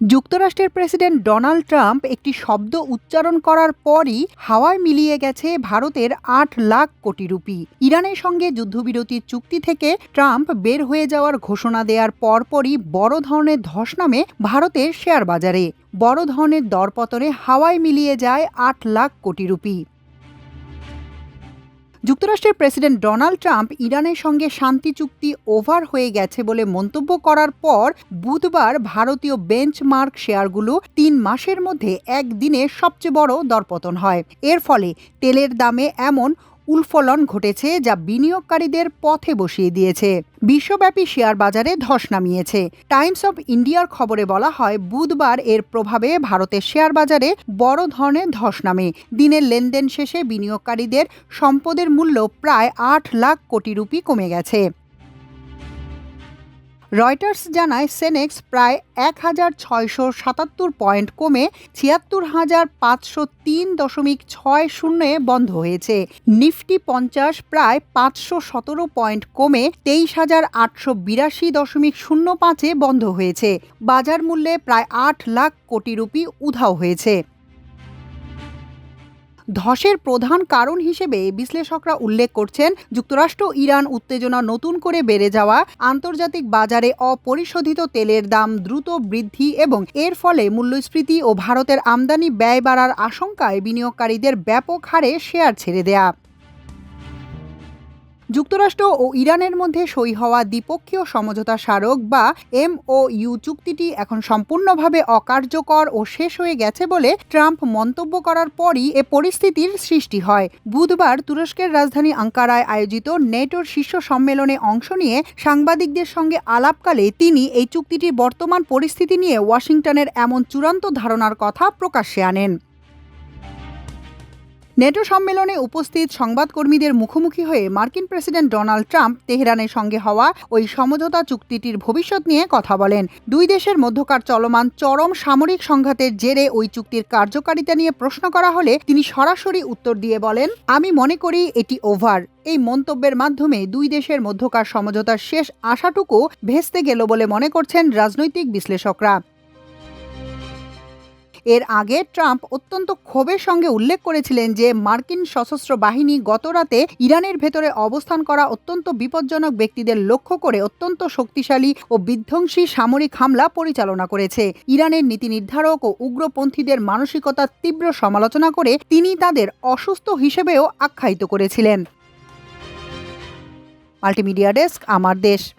যুক্তরাষ্ট্রের president Donald Trump একটি শব্দ উচ্চারণ করার পরই হাওয়ায় মিলিয়ে গেছে ভারতের ৮ লাখ কোটি রুপি। ইরানের সঙ্গে যুদ্ধবিরতির চুক্তি থেকে ট্রাম্প বের হয়ে যাওয়ার ঘোষণা দেওয়ার পরপরই বড় ধরনের ধস নামে ভারতের শেয়ার বাজারে। বড় ধরনের দরপতনে হাওয়ায় মিলিয়ে যায় ৮ লাখ কোটি রুপি। যুক্তরাষ্ট্রের প্রেসিডেন্ট ডোনাল্ড ট্রাম্প ইরানের সঙ্গে শান্তি চুক্তি ওভার হয়ে গেছে বলে মন্তব্য করার পর বুধবার ভারতীয় বেঞ্চমার্ক শেয়ারগুলো ৩ মাসের মধ্যে একদিনে সবচেয়ে বড় দরপতন হয়। এর ফলে তেলের দামে এমন উলফলন ঘটেছে যা বিনিয়োগকারীদের পথে বসিয়ে দিয়েছে। বিশ্বব্যাপী শেয়ার বাজারে ধস নামিয়েছে। টাইমস অব ইন্ডিয়ার খবরে বলা হয়, বুধবার এর প্রভাবে ভারতের শেয়ার বাজারে বড় ধরনের ধস নামে। দিনের লেনদেন শেষে বিনিয়োগকারীদের সম্পদের মূল্য প্রায় ৮ লাখ কোটি রুপি কমে গেছে। রয়টার্স জানায়, সেনেক্স প্রায় ১,৬৭৭ পয়েন্ট কমে ৭৬,৫০৩.৬০ বন্ধ হয়েছে। নিফটি ৫০ প্রায় ৫১৭ পয়েন্ট কমে ২৩,৮৮২.০৫ বন্ধ হয়েছে। বাজার মূল্যে প্রায় ৮ লাখ কোটি রুপি উধাও হয়েছে। ধসের প্রধান কারণ হিসেবে বিশ্লেষকরা উল্লেখ করছেন, যুক্তরাষ্ট্র ইরান উত্তেজনা নতুন করে বেড়ে যাওয়া, আন্তর্জাতিক বাজারে অপরিশোধিত তেলের দাম দ্রুত বৃদ্ধি এবং এর ফলে মূল্যস্ফীতি ও ভারতের আমদানি ব্যয় বাড়ার আশঙ্কায় বিনিয়োগকারীদের ব্যাপক হারে শেয়ার ছেড়ে দেয়া। যুক্তরাষ্ট্র ও ইরানের মধ্যে সই হওয়া দ্বিপক্ষীয় সমঝোতা স্মারক বা MOU চুক্তিটি এখন সম্পূর্ণভাবে অকার্যকর ও শেষ হয়ে গেছে বলে ট্রাম্প মন্তব্য করার পরই এ পরিস্থিতির সৃষ্টি হয়। বুধবার তুরস্কের রাজধানী আঙ্কারায় আয়োজিত নেটোর শীর্ষ সম্মেলনে অংশ নিয়ে সাংবাদিকদের সঙ্গে আলাপকালে তিনি এই চুক্তিটির বর্তমান পরিস্থিতি নিয়ে ওয়াশিংটনের এমন চূড়ান্ত ধারণার কথা প্রকাশ্যে আনেন। নেটো সম্মেলনে উপস্থিত সংবাদকর্মীদের মুখোমুখি হয়ে মার্কিন প্রেসিডেন্ট ডোনাল্ড ট্রাম্প তেহরানের সঙ্গে হওয়া ওই সমঝোতা চুক্তিটির ভবিষ্যৎ নিয়ে কথা বলেন। দুই দেশের মধ্যকার চলমান চরম সামরিক সংঘাতের জেরে ওই চুক্তির কার্যকারিতা নিয়ে প্রশ্ন করা হলে তিনি সরাসরি উত্তর দিয়ে বলেন, "আমি মনে করি এটি ওভার।" এই মন্তব্যের মাধ্যমে দুই দেশের মধ্যকার সমঝোতার শেষ আশাটুকু ভেস্তে গেল বলে মনে করছেন রাজনৈতিক বিশ্লেষকরা। এর আগে ট্রাম্প অত্যন্ত ক্ষোভের সঙ্গে উল্লেখ করেছিলেন যে মার্কিন সশস্ত্র বাহিনী গতরাতে ইরানের ভেতরে অবস্থান করা অত্যন্ত বিপজ্জনক ব্যক্তিদের লক্ষ্য করে অত্যন্ত শক্তিশালী ও বিধ্বংসী সামরিক হামলা পরিচালনা করেছে। ইরানের নীতি নির্ধারক ও উগ্রপন্থীদের মানসিকতার তীব্র সমালোচনা করে তিনি তাদের অসুস্থ হিসেবেও আখ্যায়িত করেছিলেন। মাল্টিমিডিয়া ডেস্ক, আমার দেশ।